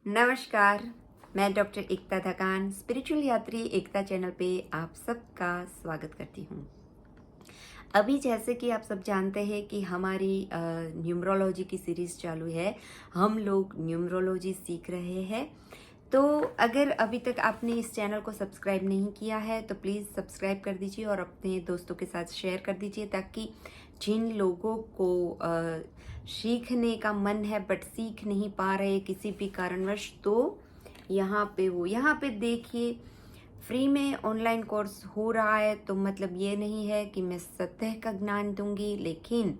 नमस्कार, मैं डॉक्टर एकता थकान स्पिरिचुअल यात्री एकता चैनल पे आप सबका स्वागत करती हूँ। अभी जैसे कि आप सब जानते हैं कि हमारी न्यूमरोलॉजी की सीरीज़ चालू है। हम लोग न्यूमरोलॉजी सीख रहे हैं। तो अगर अभी तक आपने इस चैनल को सब्सक्राइब नहीं किया है तो प्लीज़ सब्सक्राइब कर दीजिए और अपने दोस्तों के साथ शेयर कर दीजिए, ताकि जिन लोगों को सीखने का मन है बट सीख नहीं पा रहे किसी भी कारणवश, तो यहाँ पे देखिए, फ्री में ऑनलाइन कोर्स हो रहा है। तो मतलब ये नहीं है कि मैं सतह का ज्ञान दूंगी, लेकिन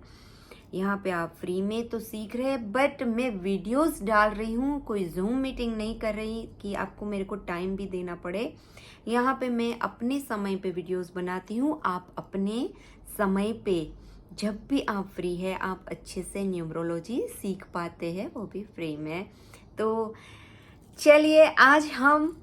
यहाँ पे आप फ्री में तो सीख रहे हैं, बट मैं वीडियोस डाल रही हूँ, कोई जूम मीटिंग नहीं कर रही कि आपको मेरे को टाइम भी देना पड़े। यहाँ पे मैं अपने समय पे वीडियोस बनाती हूँ। आप अपने समय पे जब भी आप फ्री है आप अच्छे से न्यूमरोलॉजी सीख पाते हैं, वो भी फ्री में। तो चलिए आज हम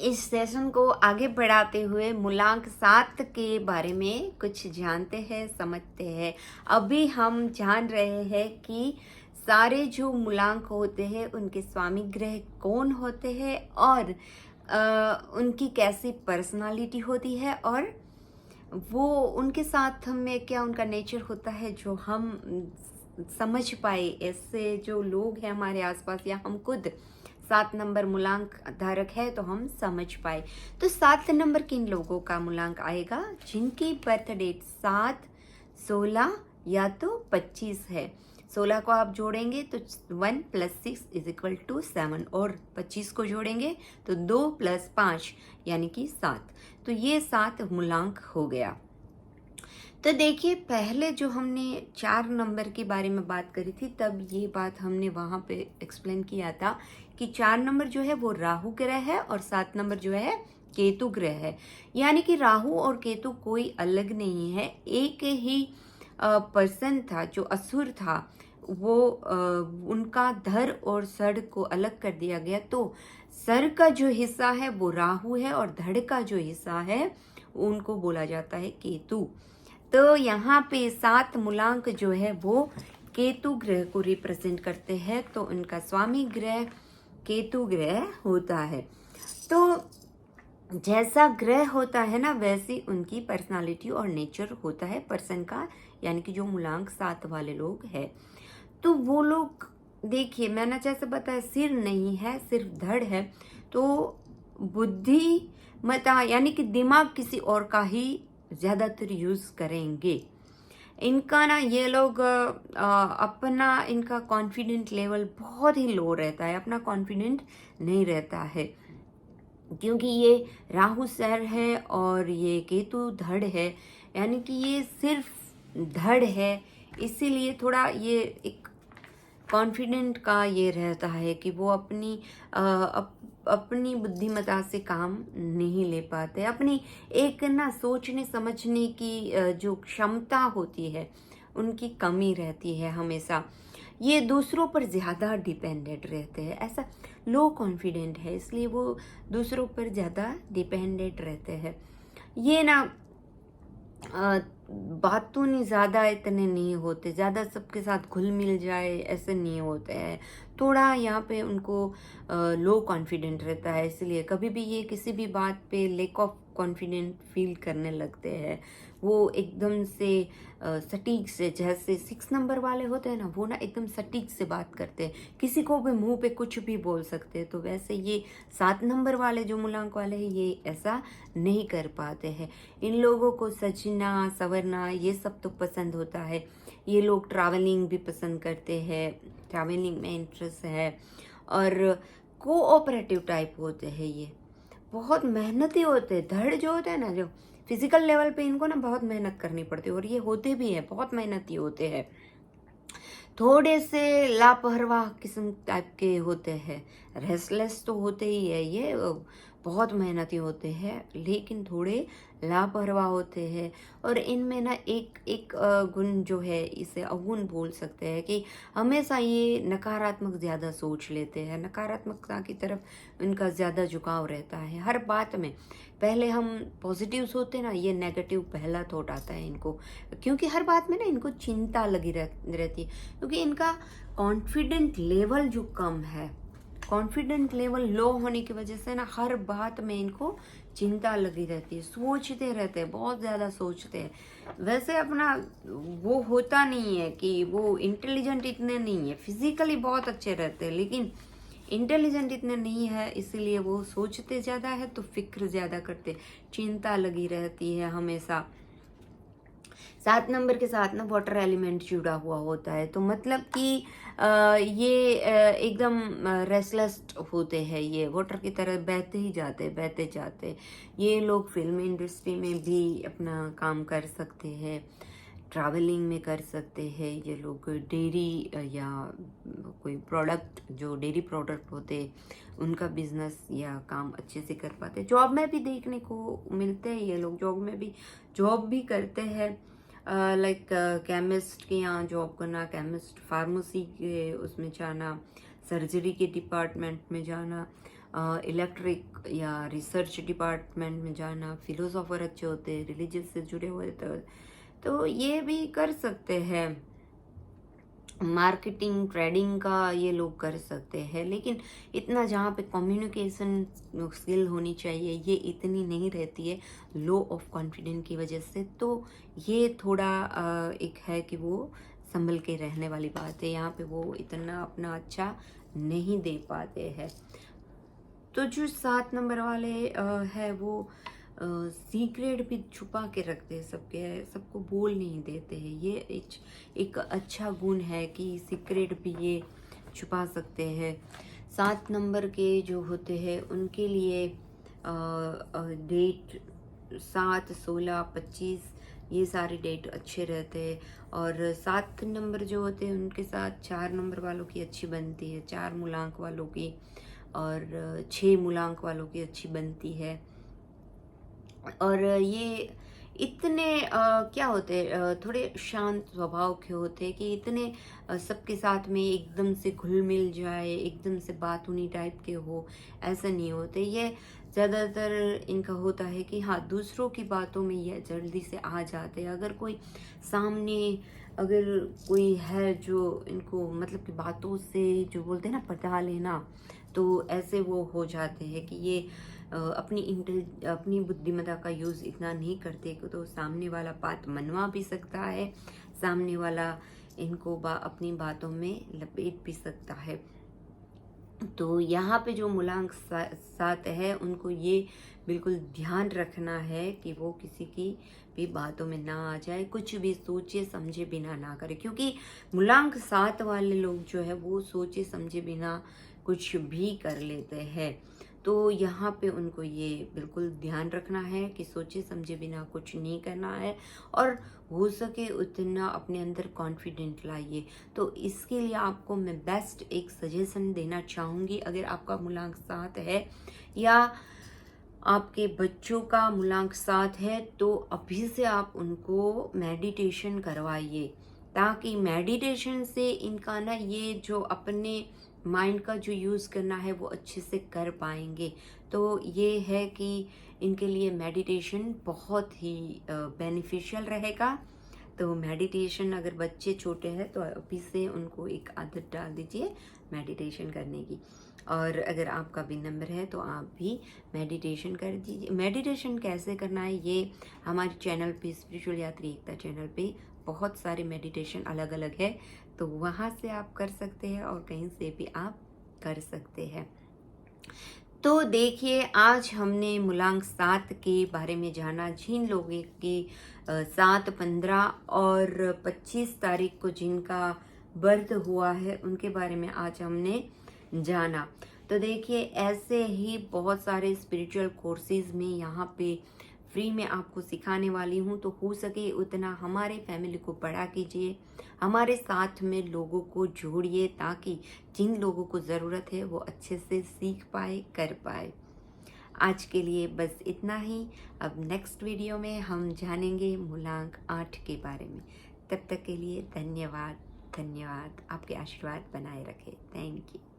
इस सेशन को आगे बढ़ाते हुए मूलांक 7 के बारे में कुछ जानते हैं, समझते हैं। अभी हम जान रहे हैं कि सारे जो मूलांक होते हैं उनके स्वामी ग्रह कौन होते हैं और उनकी कैसी पर्सनालिटी होती है, और वो उनके साथ में क्या उनका नेचर होता है जो हम समझ पाए। ऐसे जो लोग हैं हमारे आसपास या हम खुद 7 नंबर मूलांक धारक है तो हम समझ पाए। तो 7 नंबर किन लोगों का मूलांक आएगा? जिनकी बर्थ डेट 7, 16 या तो 25 है। 16 को आप जोड़ेंगे तो 1 + 6 = 7, और 25 को जोड़ेंगे तो 2 + 5 यानी कि 7। तो ये 7 मूलांक हो गया। तो देखिए, पहले जो हमने 4 नंबर के बारे में बात करी थी, तब ये बात हमने वहाँ पे एक्सप्लेन किया था कि 4 नंबर जो है वो राहु ग्रह है और 7 नंबर जो है केतु ग्रह है। यानी कि राहु और केतु कोई अलग नहीं है, एक ही पर्सन था जो असुर था। वो उनका धड़ और सड़ को अलग कर दिया गया। तो सर का जो हिस्सा है वो राहु है और धड़ का जो हिस्सा है उनको बोला जाता है केतु। तो यहाँ पे 7 मूलांक जो है वो केतु ग्रह को रिप्रेजेंट करते हैं। तो उनका स्वामी ग्रह केतु ग्रह होता है। तो जैसा ग्रह होता है ना, वैसी उनकी पर्सनालिटी और नेचर होता है पर्सन का, यानी कि जो मूलांक 7 वाले लोग हैं। तो वो लोग देखिए, मैंने जैसे बताया, सिर नहीं है, सिर्फ धड़ है। तो बुद्धि मता यानी कि दिमाग किसी और का ही ज़्यादातर यूज़ करेंगे। इनका ना, ये लोग अपना इनका कॉन्फिडेंट लेवल बहुत ही लो रहता है, अपना कॉन्फिडेंट नहीं रहता है, क्योंकि ये राहु सर है और ये केतु धड़ है। यानी कि ये सिर्फ धड़ है, इसीलिए थोड़ा ये एक कॉन्फिडेंट का ये रहता है कि वो अपनी बुद्धिमत्ता से काम नहीं ले पाते। अपनी एक ना सोचने समझने की जो क्षमता होती है उनकी कमी रहती है हमेशा। ये दूसरों पर ज़्यादा डिपेंडेंट रहते हैं, ऐसा लो कॉन्फिडेंट है, इसलिए वो दूसरों पर ज़्यादा डिपेंडेंट रहते हैं। ये ना बातों नहीं, ज़्यादा इतने नहीं होते, ज़्यादा सबके साथ घुल मिल जाए ऐसे नहीं होते हैं। थोड़ा यहाँ पे उनको लो कॉन्फिडेंट रहता है, इसलिए कभी भी ये किसी भी बात पे लैक ऑफ कॉन्फिडेंट फील करने लगते हैं। वो एकदम से सटीक से, जैसे 6 नंबर वाले होते हैं ना, वो ना एकदम सटीक से बात करते हैं, किसी को भी मुंह पे कुछ भी बोल सकते हैं। तो वैसे ये 7 नंबर वाले जो मूलांक वाले हैं ये ऐसा नहीं कर पाते हैं। इन लोगों को सजना संवरना ये सब तो पसंद होता है। ये लोग ट्रैवलिंग भी पसंद करते हैं, ट्रैवलिंग में इंटरेस्ट है, और कोऑपरेटिव टाइप होते हैं। ये बहुत मेहनती होते हैं। धड़ जो होते हैं ना, जो फिजिकल लेवल पे इनको ना बहुत मेहनत करनी पड़ती है, और ये होते भी हैं, बहुत मेहनती होते हैं। थोड़े से लापरवाह किस्म टाइप के होते हैं, रेस्टलेस तो होते ही है ये, बहुत मेहनती होते हैं, लेकिन थोड़े लापरवाह होते हैं। और इनमें ना एक गुण जो है, इसे अवगुण बोल सकते हैं, कि हमेशा ये नकारात्मक ज़्यादा सोच लेते हैं, नकारात्मकता की तरफ इनका ज़्यादा झुकाव रहता है हर बात में। पहले हम पॉजिटिव सोते ना, ये नेगेटिव पहला थॉट आता है इनको, क्योंकि हर बात में ना इनको चिंता लगी रहती है, क्योंकि इनका कॉन्फिडेंट लेवल जो कम है, कॉन्फिडेंट लेवल लो होने की वजह से ना हर बात में इनको चिंता लगी रहती है, सोचते रहते हैं, बहुत ज़्यादा सोचते हैं। वैसे अपना वो होता नहीं है कि वो इंटेलिजेंट इतने नहीं है, फिजिकली बहुत अच्छे रहते हैं लेकिन इंटेलिजेंट इतने नहीं है, इसीलिए वो सोचते ज़्यादा है तो फिक्र ज़्यादा करते, चिंता लगी रहती है हमेशा। 7 नंबर के साथ ना वाटर एलिमेंट जुड़ा हुआ होता है, तो मतलब कि ये एकदम रेस्टलेस होते हैं, ये वाटर की तरह बहते जाते। ये लोग फिल्म इंडस्ट्री में भी अपना काम कर सकते हैं, ट्रैवलिंग में कर सकते हैं। ये लोग डेयरी या कोई प्रोडक्ट, जो डेयरी प्रोडक्ट होते उनका बिजनेस या काम अच्छे से कर पाते। जॉब में भी देखने को मिलते हैं, ये लोग जॉब भी करते हैं। लाइक केमिस्ट के यहाँ जॉब करना, केमिस्ट फार्मेसी के उसमें जाना, सर्जरी के डिपार्टमेंट में जाना, इलेक्ट्रिक या रिसर्च डिपार्टमेंट में जाना। फिलोसोफर अच्छे होते हैं, रिलीजियस से जुड़े हुए तो ये भी कर सकते हैं। मार्केटिंग ट्रेडिंग का ये लोग कर सकते हैं, लेकिन इतना जहाँ पे कम्युनिकेशन स्किल होनी चाहिए ये इतनी नहीं रहती है, लो ऑफ कॉन्फिडेंस की वजह से। तो ये थोड़ा एक है कि वो संभल के रहने वाली बात है, यहाँ पे वो इतना अपना अच्छा नहीं दे पाते हैं। तो जो 7 नंबर वाले है वो सीक्रेट भी छुपा के रखते हैं, सबको बोल नहीं देते हैं। ये एक अच्छा गुण है कि सीक्रेट भी ये छुपा सकते हैं। 7 नंबर के जो होते हैं उनके लिए डेट 7, 16, 25 ये सारे डेट अच्छे रहते हैं। और 7 नंबर जो होते हैं उनके साथ 4 नंबर वालों की अच्छी बनती है, 4 मूलांक वालों की और 6 मूलांक वालों की अच्छी बनती है। और ये इतने क्या होते हैं, थोड़े शांत स्वभाव के होते हैं कि इतने सबके साथ में एकदम से घुल मिल जाए, एकदम से बातूनी टाइप के हो, ऐसा नहीं होते। ये ज़्यादातर इनका होता है कि हाँ, दूसरों की बातों में ये जल्दी से आ जाते हैं। अगर कोई सामने अगर कोई है जो इनको मतलब कि बातों से जो बोलते हैं ना पटा लेना, तो ऐसे वो हो जाते हैं कि ये अपनी बुद्धिमत्ता का यूज़ इतना नहीं करते कि तो सामने वाला बात मनवा भी सकता है, सामने वाला इनको अपनी बातों में लपेट भी सकता है। तो यहाँ पे जो मूलांक 7 है उनको ये बिल्कुल ध्यान रखना है कि वो किसी की भी बातों में ना आ जाए, कुछ भी सोचे समझे बिना ना करे, क्योंकि मूलांक 7 वाले लोग जो है वो सोचे समझे बिना कुछ भी कर लेते हैं। तो यहाँ पे उनको ये बिल्कुल ध्यान रखना है कि सोचे समझे बिना कुछ नहीं करना है, और हो सके उतना अपने अंदर कॉन्फिडेंट लाइए। तो इसके लिए आपको मैं बेस्ट एक सजेशन देना चाहूँगी, अगर आपका मूलांक 7 है या आपके बच्चों का मूलांक 7 है तो अभी से आप उनको मेडिटेशन करवाइए, ताकि मेडिटेशन से इनका ना ये जो अपने माइंड का जो यूज़ करना है वो अच्छे से कर पाएंगे। तो ये है कि इनके लिए मेडिटेशन बहुत ही बेनिफिशियल रहेगा। तो मेडिटेशन अगर बच्चे छोटे हैं तो अभी से उनको एक आदत डाल दीजिए मेडिटेशन करने की। और अगर आपका भी नंबर है तो आप भी मेडिटेशन कर दीजिए। मेडिटेशन कैसे करना है ये हमारे चैनल पे, स्पिरिचुअल यात्री एकता चैनल पे बहुत सारे मेडिटेशन अलग अलग है, तो वहाँ से आप कर सकते हैं और कहीं से भी आप कर सकते हैं। तो देखिए, आज हमने मूलांक 7 के बारे में जाना। जिन लोगों की 7, 15 और 25 तारीख को जिनका बर्थ हुआ है उनके बारे में आज हमने जाना। तो देखिए, ऐसे ही बहुत सारे स्पिरिचुअल कोर्सेज में यहाँ पे फ्री में आपको सिखाने वाली हूँ। तो हो सके उतना हमारे फैमिली को बड़ा कीजिए, हमारे साथ में लोगों को जोड़िए, ताकि जिन लोगों को ज़रूरत है वो अच्छे से सीख पाए, कर पाए। आज के लिए बस इतना ही। अब नेक्स्ट वीडियो में हम जानेंगे मूलांक 8 के बारे में। तब तक के लिए धन्यवाद। आपके आशीर्वाद बनाए रखें। Thank you.